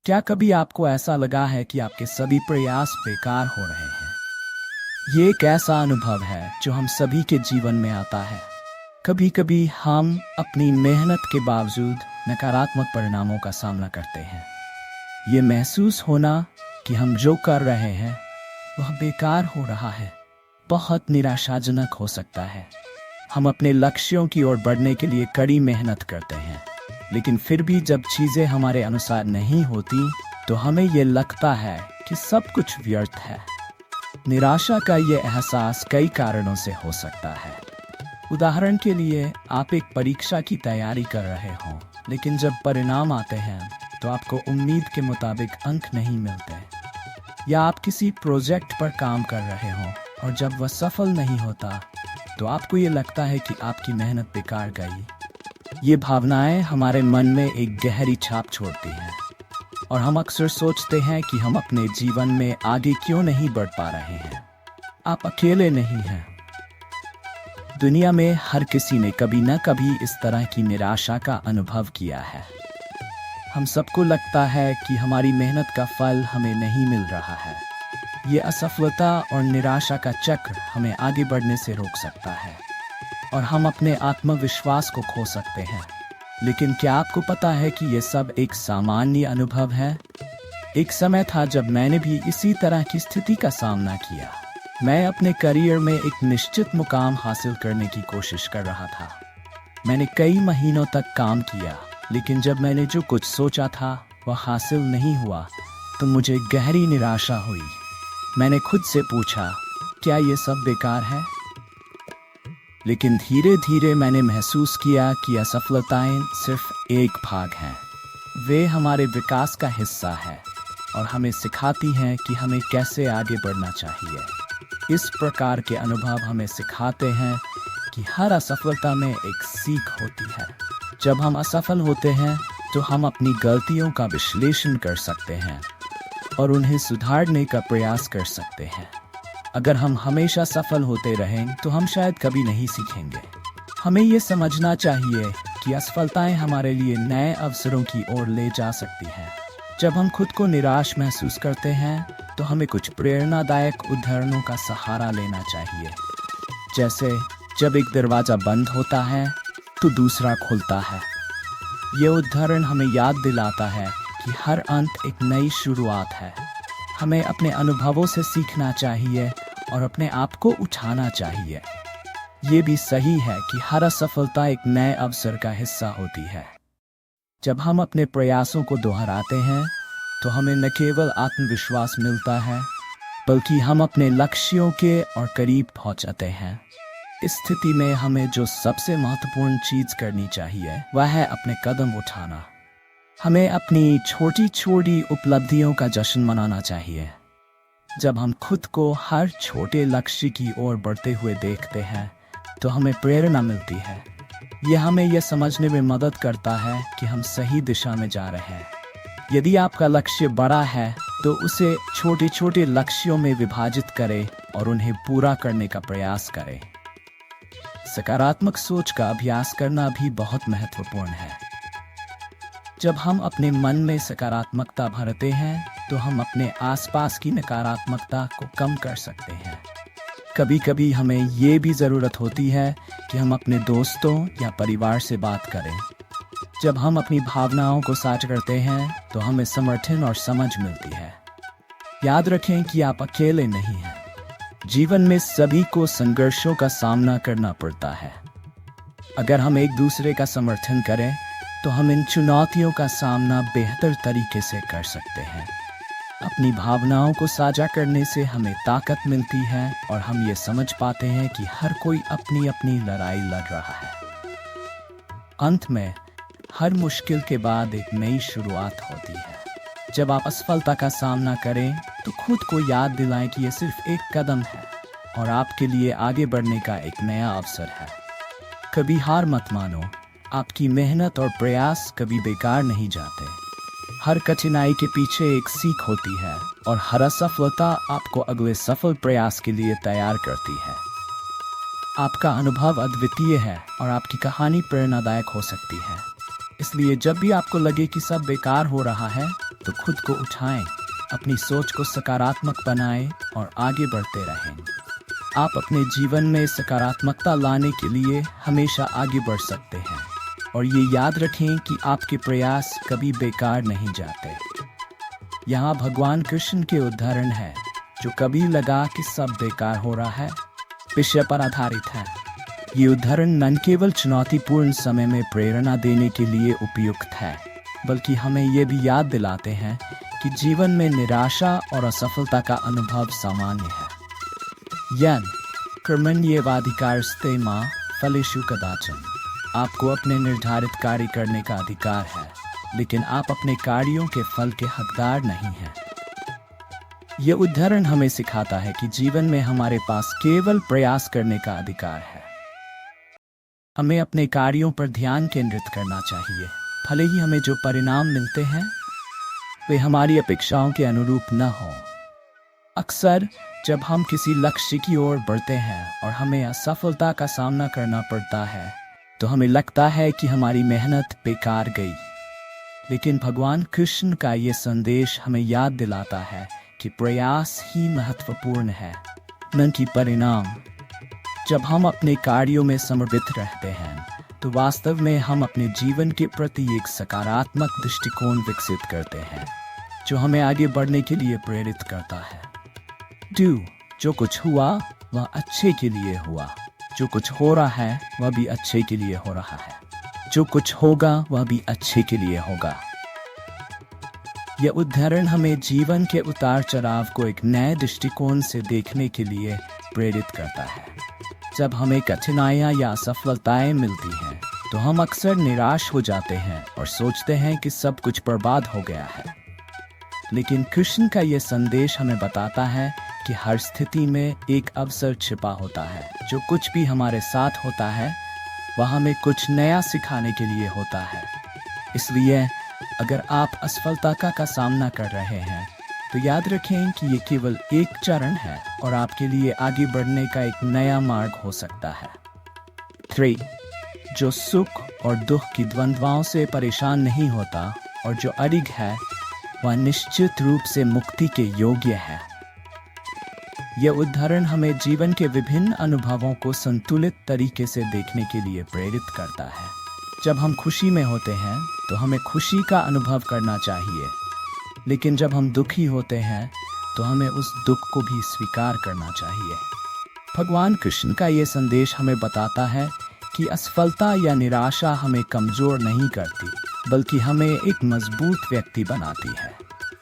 क्या कभी आपको ऐसा लगा है कि आपके सभी प्रयास बेकार हो रहे हैं? ये एक ऐसा अनुभव है जो हम सभी के जीवन में आता है। कभी कभी हम अपनी मेहनत के बावजूद नकारात्मक परिणामों का सामना करते हैं। ये महसूस होना कि हम जो कर रहे हैं वह बेकार हो रहा है बहुत निराशाजनक हो सकता है। हम अपने लक्ष्यों की ओर बढ़ने के लिए कड़ी मेहनत करते हैं, लेकिन फिर भी जब चीजें हमारे अनुसार नहीं होती तो हमें ये लगता है कि सब कुछ व्यर्थ है। निराशा का ये एहसास कई कारणों से हो सकता है। उदाहरण के लिए, आप एक परीक्षा की तैयारी कर रहे हों, लेकिन जब परिणाम आते हैं तो आपको उम्मीद के मुताबिक अंक नहीं मिलते। या आप किसी प्रोजेक्ट पर काम कर रहे हों और जब वह सफल नहीं होता तो आपको ये लगता है कि आपकी मेहनत बेकार गई। ये भावनाएं हमारे मन में एक गहरी छाप छोड़ती हैं और हम अक्सर सोचते हैं कि हम अपने जीवन में आगे क्यों नहीं बढ़ पा रहे हैं। आप अकेले नहीं हैं। दुनिया में हर किसी ने कभी न कभी इस तरह की निराशा का अनुभव किया है। हम सबको लगता है कि हमारी मेहनत का फल हमें नहीं मिल रहा है। ये असफलता और निराशा का चक्र हमें आगे बढ़ने से रोक सकता है और हम अपने आत्मविश्वास को खो सकते हैं। लेकिन क्या आपको पता है कि ये सब एक सामान्य अनुभव है? एक समय था जब मैंने भी इसी तरह की स्थिति का सामना किया। मैं अपने करियर में एक निश्चित मुकाम हासिल करने की कोशिश कर रहा था। मैंने कई महीनों तक काम किया, लेकिन जब मैंने जो कुछ सोचा था वह हासिल नहीं हुआ तो मुझे गहरी निराशा हुई। मैंने खुद से पूछा, क्या ये सब बेकार है? लेकिन धीरे धीरे मैंने महसूस किया कि असफलताएं सिर्फ एक भाग हैं। वे हमारे विकास का हिस्सा है और हमें सिखाती हैं कि हमें कैसे आगे बढ़ना चाहिए। इस प्रकार के अनुभव हमें सिखाते हैं कि हर असफलता में एक सीख होती है। जब हम असफल होते हैं तो हम अपनी गलतियों का विश्लेषण कर सकते हैं और उन्हें सुधारने का प्रयास कर सकते हैं। अगर हम हमेशा सफल होते रहें तो हम शायद कभी नहीं सीखेंगे। हमें ये समझना चाहिए कि असफलताएं हमारे लिए नए अवसरों की ओर ले जा सकती हैं। जब हम खुद को निराश महसूस करते हैं तो हमें कुछ प्रेरणादायक उदाहरणों का सहारा लेना चाहिए। जैसे, जब एक दरवाजा बंद होता है तो दूसरा खुलता है। ये उदाहरण हमें याद दिलाता है कि हर अंत एक नई शुरुआत है। हमें अपने अनुभवों से सीखना चाहिए और अपने आप को उठाना चाहिए। ये भी सही है कि हर असफलता एक नए अवसर का हिस्सा होती है। जब हम अपने प्रयासों को दोहराते हैं तो हमें न केवल आत्मविश्वास मिलता है, बल्कि हम अपने लक्ष्यों के और करीब पहुंचते हैं। इस स्थिति में हमें जो सबसे महत्वपूर्ण चीज करनी चाहिए वह है अपने कदम उठाना। हमें अपनी छोटी छोटी उपलब्धियों का जश्न मनाना चाहिए। जब हम खुद को हर छोटे लक्ष्य की ओर बढ़ते हुए देखते हैं तो हमें प्रेरणा मिलती है। यह हमें यह समझने में मदद करता है कि हम सही दिशा में जा रहे हैं। यदि आपका लक्ष्य बड़ा है तो उसे छोटे छोटे लक्ष्यों में विभाजित करें और उन्हें पूरा करने का प्रयास करें। सकारात्मक सोच का अभ्यास करना भी बहुत महत्वपूर्ण है। जब हम अपने मन में सकारात्मकता भरते हैं तो हम अपने आसपास की नकारात्मकता को कम कर सकते हैं। कभी कभी हमें ये भी ज़रूरत होती है कि हम अपने दोस्तों या परिवार से बात करें। जब हम अपनी भावनाओं को साझा करते हैं तो हमें समर्थन और समझ मिलती है। याद रखें कि आप अकेले नहीं हैं। जीवन में सभी को संघर्षों का सामना करना पड़ता है। अगर हम एक दूसरे का समर्थन करें तो हम इन चुनौतियों का सामना बेहतर तरीके से कर सकते हैं। अपनी भावनाओं को साझा करने से हमें ताकत मिलती है और हम ये समझ पाते हैं कि हर कोई अपनी अपनी लड़ाई लड़ रहा है। अंत में, हर मुश्किल के बाद एक नई शुरुआत होती है। जब आप असफलता का सामना करें तो खुद को याद दिलाएं कि यह सिर्फ एक कदम है और आपके लिए आगे बढ़ने का एक नया अवसर है। कभी हार मत मानो। आपकी मेहनत और प्रयास कभी बेकार नहीं जाते। हर कठिनाई के पीछे एक सीख होती है और हर असफलता आपको अगले सफल प्रयास के लिए तैयार करती है। आपका अनुभव अद्वितीय है और आपकी कहानी प्रेरणादायक हो सकती है। इसलिए जब भी आपको लगे कि सब बेकार हो रहा है, तो खुद को उठाएं, अपनी सोच को सकारात्मक बनाएं और आगे बढ़ते रहें। आप अपने जीवन में सकारात्मकता लाने के लिए हमेशा आगे बढ़ सकते हैं और ये याद रखें कि आपके प्रयास कभी बेकार नहीं जाते। यहाँ भगवान कृष्ण के उदाहरण है जो कभी लगा कि सब बेकार हो रहा है विषय पर आधारित है। ये उदाहरण न केवल चुनौतीपूर्ण समय में प्रेरणा देने के लिए उपयुक्त है, बल्कि हमें ये भी याद दिलाते हैं कि जीवन में निराशा और असफलता का अनुभव सामान्य है। यन कर्मण्येवाधिकारस्ते मा फलेषु कदाचन। आपको अपने निर्धारित कार्य करने का अधिकार है, लेकिन आप अपने कार्यों के फल के हकदार नहीं हैं। यह उदाहरण हमें सिखाता है कि जीवन में हमारे पास केवल प्रयास करने का अधिकार है। हमें अपने कार्यों पर ध्यान केंद्रित करना चाहिए, भले ही हमें जो परिणाम मिलते हैं वे हमारी अपेक्षाओं के अनुरूप न हों। अक्सर जब हम किसी लक्ष्य की ओर बढ़ते हैं और हमें असफलता का सामना करना पड़ता है तो हमें लगता है कि हमारी मेहनत बेकार गई। लेकिन भगवान कृष्ण का ये संदेश हमें याद दिलाता है कि प्रयास ही महत्वपूर्ण है, न कि परिणाम। जब हम अपने कार्यों में समर्पित रहते हैं तो वास्तव में हम अपने जीवन के प्रति एक सकारात्मक दृष्टिकोण विकसित करते हैं जो हमें आगे बढ़ने के लिए प्रेरित करता है। जो कुछ हुआ वह अच्छे के लिए हुआ, जो कुछ हो रहा है वह भी अच्छे के लिए हो रहा है, जो कुछ होगा वह भी अच्छे के लिए होगा। यह उदाहरण हमें जीवन के उतार चढ़ाव को एक नए दृष्टिकोण से देखने के लिए प्रेरित करता है। जब हमें कठिनाइयाँ या असफलताएं मिलती हैं तो हम अक्सर निराश हो जाते हैं और सोचते हैं कि सब कुछ बर्बाद हो गया है। लेकिन कृष्ण का यह संदेश हमें बताता है कि हर स्थिति में एक अवसर छिपा होता है। जो कुछ भी हमारे साथ होता है वह हमें कुछ नया सिखाने के लिए होता है। इसलिए अगर आप असफलता का सामना कर रहे हैं तो याद रखें कि ये केवल एक चरण है और आपके लिए आगे बढ़ने का एक नया मार्ग हो सकता है। 3. जो सुख और दुख की द्वंद्वों से परेशान नहीं होता और जो अडिग है वह निश्चित रूप से मुक्ति के योग्य है। यह उदाहरण हमें जीवन के विभिन्न अनुभवों को संतुलित तरीके से देखने के लिए प्रेरित करता है। जब हम खुशी में होते हैं तो हमें खुशी का अनुभव करना चाहिए, लेकिन जब हम दुखी होते हैं तो हमें उस दुख को भी स्वीकार करना चाहिए। भगवान कृष्ण का ये संदेश हमें बताता है कि असफलता या निराशा हमें कमजोर नहीं करती, बल्कि हमें एक मजबूत व्यक्ति बनाती है।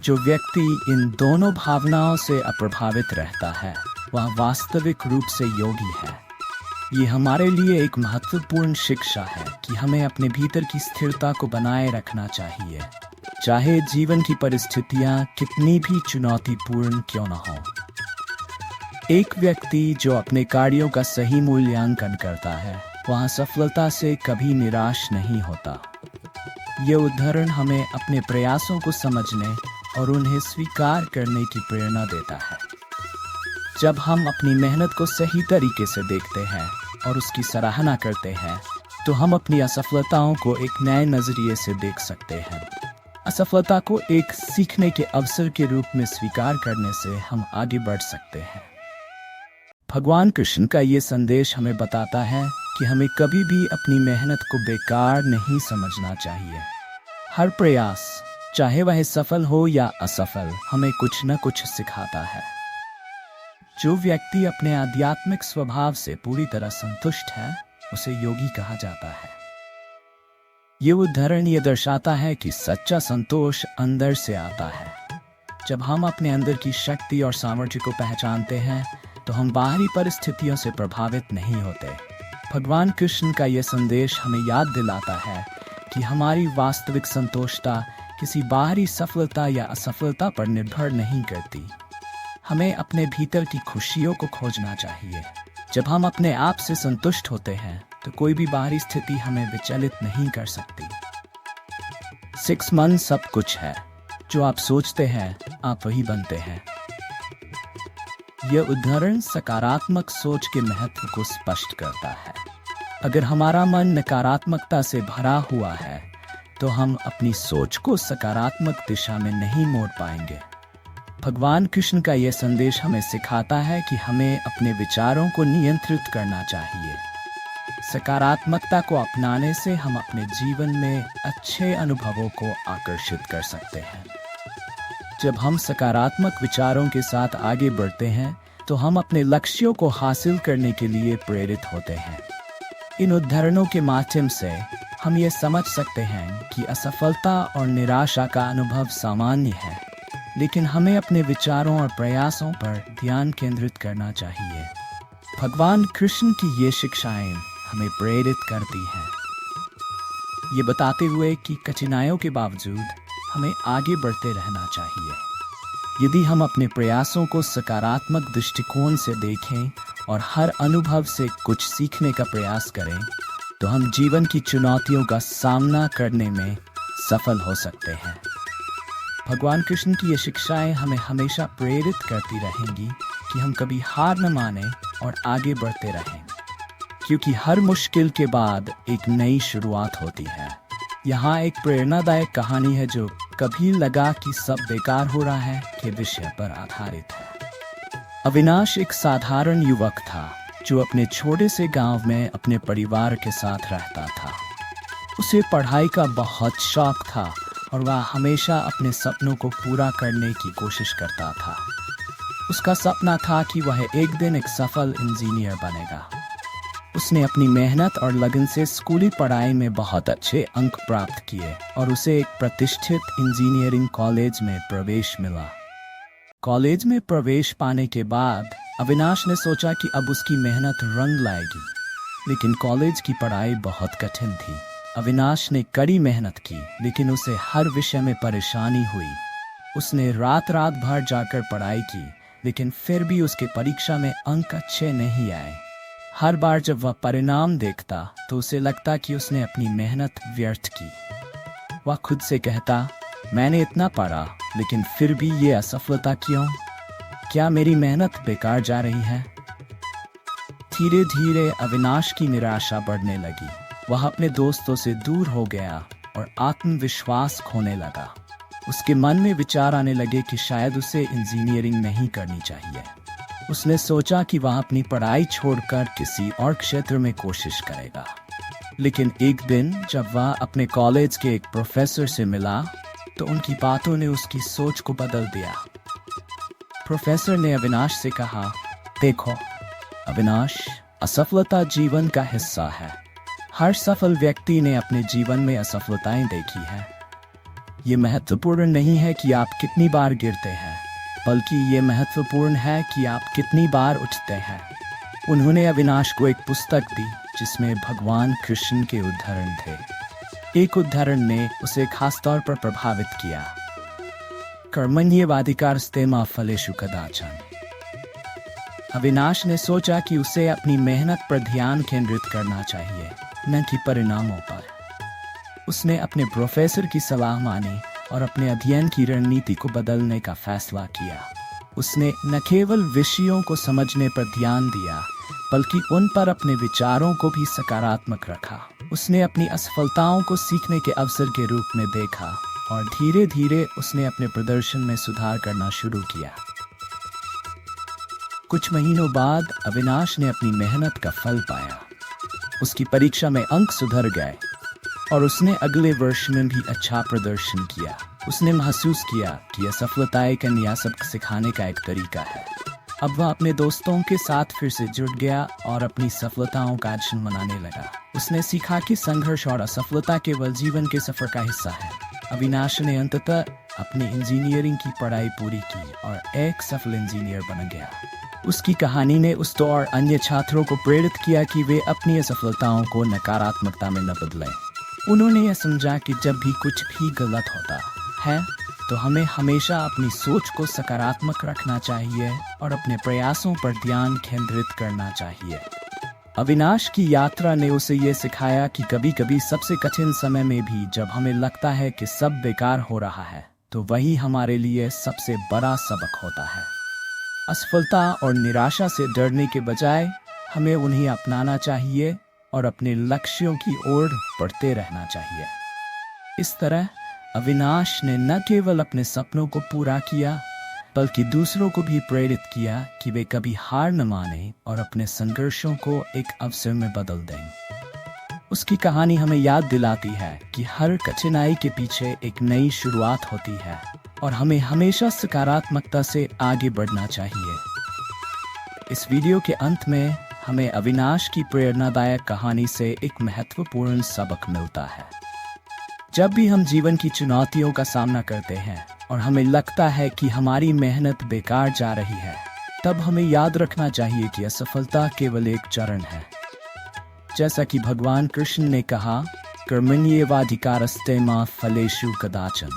जो व्यक्ति इन दोनों भावनाओं से अप्रभावित रहता है वह वास्तविक रूप से योगी है। ये हमारे लिए एक महत्वपूर्ण शिक्षा है कि हमें अपने भीतर की स्थिरता को बनाए रखना चाहिए, चाहे जीवन की परिस्थितियां कितनी भी चुनौतीपूर्ण क्यों न हो। एक व्यक्ति जो अपने कार्यों का सही मूल्यांकन करता है वह सफलता से कभी निराश नहीं होता। ये उदाहरण हमें अपने प्रयासों को समझने और उन्हें स्वीकार करने की प्रेरणा देता है। जब हम अपनी मेहनत को सही तरीके से देखते हैं और उसकी सराहना करते हैं तो हम अपनी असफलताओं को एक नए नजरिए से देख सकते हैं। असफलता को एक सीखने के अवसर के रूप में स्वीकार करने से हम आगे बढ़ सकते हैं। भगवान कृष्ण का ये संदेश हमें बताता है कि हमें कभी भी अपनी मेहनत को बेकार नहीं समझना चाहिए। हर प्रयास, चाहे वह सफल हो या असफल, हमें कुछ न कुछ सिखाता है। जो व्यक्ति अपने आध्यात्मिक स्वभाव से पूरी तरह संतुष्ट है उसे योगी कहा जाता है। ये उदाहरण ये दर्शाता है कि सच्चा संतोष अंदर से आता है। जब हम अपने अंदर की शक्ति और सामर्थ्य को पहचानते हैं तो हम बाहरी परिस्थितियों से प्रभावित नहीं होते। भगवान कृष्ण का यह संदेश हमें याद दिलाता है कि हमारी वास्तविक संतोषता किसी बाहरी सफलता या असफलता पर निर्भर नहीं करती। हमें अपने भीतर की खुशियों को खोजना चाहिए। जब हम अपने आप से संतुष्ट होते हैं तो कोई भी बाहरी स्थिति हमें विचलित नहीं कर सकती। 6 मन सब कुछ है। जो आप सोचते हैं आप वही बनते हैं। यह उदाहरण सकारात्मक सोच के महत्व को स्पष्ट करता है। अगर हमारा मन नकारात्मकता से भरा हुआ है तो हम अपनी सोच को सकारात्मक दिशा में नहीं मोड़ पाएंगे। भगवान कृष्ण का यह संदेश हमें सिखाता है कि हमें अपने विचारों को नियंत्रित करना चाहिए। सकारात्मकता को अपनाने से हम अपने जीवन में अच्छे अनुभवों को आकर्षित कर सकते हैं। जब हम सकारात्मक विचारों के साथ आगे बढ़ते हैं तो हम अपने लक्ष्यों को हासिल करने के लिए प्रेरित होते हैं। इन उदाहरणों के माध्यम से हम ये समझ सकते हैं कि असफलता और निराशा का अनुभव सामान्य है, लेकिन हमें अपने विचारों और प्रयासों पर ध्यान केंद्रित करना चाहिए। भगवान कृष्ण की ये शिक्षाएं हमें प्रेरित करती हैं, ये बताते हुए कि कठिनाइयों के बावजूद हमें आगे बढ़ते रहना चाहिए। यदि हम अपने प्रयासों को सकारात्मक दृष्टिकोण से देखें और हर अनुभव से कुछ सीखने का प्रयास करें, तो हम जीवन की चुनौतियों का सामना करने में सफल हो सकते हैं। भगवान कृष्ण की ये शिक्षाएं हमें हमेशा प्रेरित करती रहेंगी कि हम कभी हार न मानें और आगे बढ़ते रहें, क्योंकि हर मुश्किल के बाद एक नई शुरुआत होती है। यहाँ एक प्रेरणादायक कहानी है जो कभी लगा कि सब बेकार हो रहा है के विषय पर आधारित है। अविनाश एक साधारण युवक था जो अपने छोटे से गांव में अपने परिवार के साथ रहता था। उसे पढ़ाई का बहुत शौक था और वह हमेशा अपने सपनों को पूरा करने की कोशिश करता था। उसका सपना था कि वह एक दिन एक सफल इंजीनियर बनेगा। उसने अपनी मेहनत और लगन से स्कूली पढ़ाई में बहुत अच्छे अंक प्राप्त किए और उसे एक प्रतिष्ठित इंजीनियरिंग कॉलेज में प्रवेश मिला। कॉलेज में प्रवेश पाने के बाद अविनाश ने सोचा कि अब उसकी मेहनत रंग लाएगी, लेकिन कॉलेज की पढ़ाई बहुत कठिन थी। अविनाश ने कड़ी मेहनत की, लेकिन उसे हर विषय में परेशानी हुई। उसने रात भर जाकर पढ़ाई की, लेकिन फिर भी उसके परीक्षा में अंक अच्छे नहीं आए। हर बार जब वह परिणाम देखता तो उसे लगता कि उसने अपनी मेहनत व्यर्थ की। वह खुद से कहता, मैंने इतना पढ़ा लेकिन फिर भी ये असफलता क्यों? क्या मेरी मेहनत बेकार जा रही है? धीरे धीरे अविनाश की निराशा बढ़ने लगी। वह अपने दोस्तों से दूर हो गया और आत्मविश्वास खोने लगा। उसके मन में विचार आने लगे कि शायद उसे इंजीनियरिंग नहीं करनी चाहिए। उसने सोचा कि वह अपनी पढ़ाई छोड़कर किसी और क्षेत्र में कोशिश करेगा। लेकिन एक दिन जब वह अपने कॉलेज के एक प्रोफेसर से मिला तो उनकी बातों ने उसकी सोच को बदल दिया। प्रोफेसर ने अविनाश से कहा, देखो अविनाश, असफलता जीवन का हिस्सा है। हर सफल व्यक्ति ने अपने जीवन में असफलताएं देखी है। ये महत्वपूर्ण नहीं है कि आप कितनी बार गिरते हैं, बल्कि ये महत्वपूर्ण है कि आप कितनी बार उठते हैं। उन्होंने अविनाश को एक पुस्तक दी जिसमें भगवान कृष्ण के उदाहरण थे। एक उदाहरण ने उसे खास तौर पर प्रभावित किया। कर्मण्येवाधिकारस्ते मा फलेषु कदाचन। अविनाश ने सोचा कि उसे अपनी मेहनत पर ध्यान केंद्रित करना चाहिए, न कि परिणामों पर। उसने अपने प्रोफेसर की सलाह मानी और अपने अध्ययन की रणनीति को बदलने का फैसला किया। उसने न केवल विषयों को समझने पर ध्यान दिया, बल्कि उन पर अपने विचारों को भी सकारात्मक रखा। उसने अपनी असफलताओं को सीखने के अवसर के रूप में देखा और धीरे धीरे उसने अपने प्रदर्शन में सुधार करना शुरू किया। कुछ महीनों बाद अविनाश ने अपनी मेहनत का फल पाया। उसकी परीक्षा में अंक सुधर गए और उसने अगले वर्ष में भी अच्छा प्रदर्शन किया। उसने महसूस किया कि असफलता एक नया सबक सिखाने का एक तरीका है। अब वह अपने दोस्तों के साथ फिर से जुड़ गया और अपनी सफलताओं का जश्न मनाने लगा। उसने सीखा कि संघर्ष और असफलता केवल जीवन के सफर का हिस्सा है। अविनाश ने अंततः अपनी इंजीनियरिंग की पढ़ाई पूरी की और एक सफल इंजीनियर बन गया। उसकी कहानी ने उस तो और अन्य छात्रों को प्रेरित किया कि वे अपनी असफलताओं को नकारात्मकता में न बदलें। उन्होंने यह समझा कि जब भी कुछ भी गलत होता है तो हमें हमेशा अपनी सोच को सकारात्मक रखना चाहिए और अपने प्रयासों पर ध्यान केंद्रित करना चाहिए। अविनाश की यात्रा ने उसे ये सिखाया कि कभी-कभी सबसे कठिन समय में भी जब हमें लगता है कि सब बेकार हो रहा है, तो वही हमारे लिए सबसे बड़ा सबक होता है। असफलता और निराशा से डरने के बजाय हमें उन्हें अपनाना चाहिए और अपने लक्ष्यों की ओर बढ़ते रहना चाहिए। इस तरह अविनाश ने न केवल अपने सपनों को पूरा किया, बल्कि दूसरों को भी प्रेरित किया कि वे कभी हार न माने और अपने संघर्षों को एक अवसर में बदल दें। उसकी कहानी हमें याद दिलाती है कि हर कठिनाई के पीछे एक नई शुरुआत होती है और हमें हमेशा सकारात्मकता से आगे बढ़ना चाहिए। इस वीडियो के अंत में हमें अविनाश की प्रेरणादायक कहानी से एक महत्वपूर्ण सबक मिलता है। जब भी हम जीवन की चुनौतियों का सामना करते हैं और हमें लगता है कि हमारी मेहनत बेकार जा रही है, तब हमें याद रखना चाहिए कि असफलता केवल एक चरण है। जैसा कि भगवान कृष्ण ने कहा, कर्मण्येवाधिकारस्ते मा फलेषु कदाचन।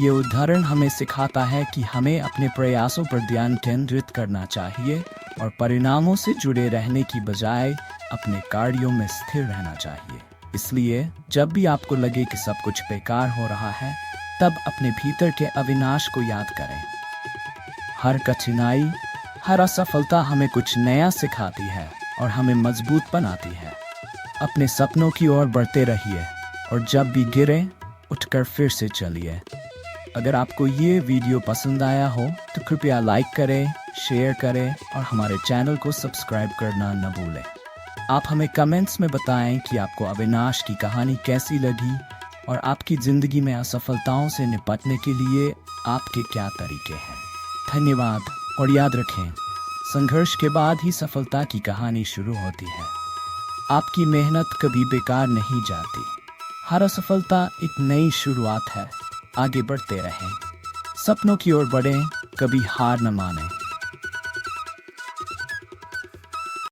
ये उदाहरण हमें सिखाता है कि हमें अपने प्रयासों पर ध्यान केंद्रित करना चाहिए और परिणामों से जुड़े रहने की बजाय अपने कार्यों में स्थिर रहना चाहिए। इसलिए जब भी आपको लगे कि सब कुछ बेकार हो रहा है, तब अपने भीतर के अविनाश को याद करें। हर कठिनाई, हर असफलता हमें कुछ नया सिखाती है और हमें मजबूत बनाती है। अपने सपनों की ओर बढ़ते रहिए और जब भी गिरे, उठकर फिर से चलिए। अगर आपको ये वीडियो पसंद आया हो तो कृपया लाइक करें, शेयर करें और हमारे चैनल को सब्सक्राइब करना न भूलें। आप हमें कमेंट्स में बताएं कि आपको अविनाश की कहानी कैसी लगी और आपकी ज़िंदगी में असफलताओं से निपटने के लिए आपके क्या तरीके हैं। धन्यवाद और याद रखें, संघर्ष के बाद ही सफलता की कहानी शुरू होती है। आपकी मेहनत कभी बेकार नहीं जाती। हर असफलता एक नई शुरुआत है। आगे बढ़ते रहें, सपनों की ओर बढ़ें, कभी हार न मानें।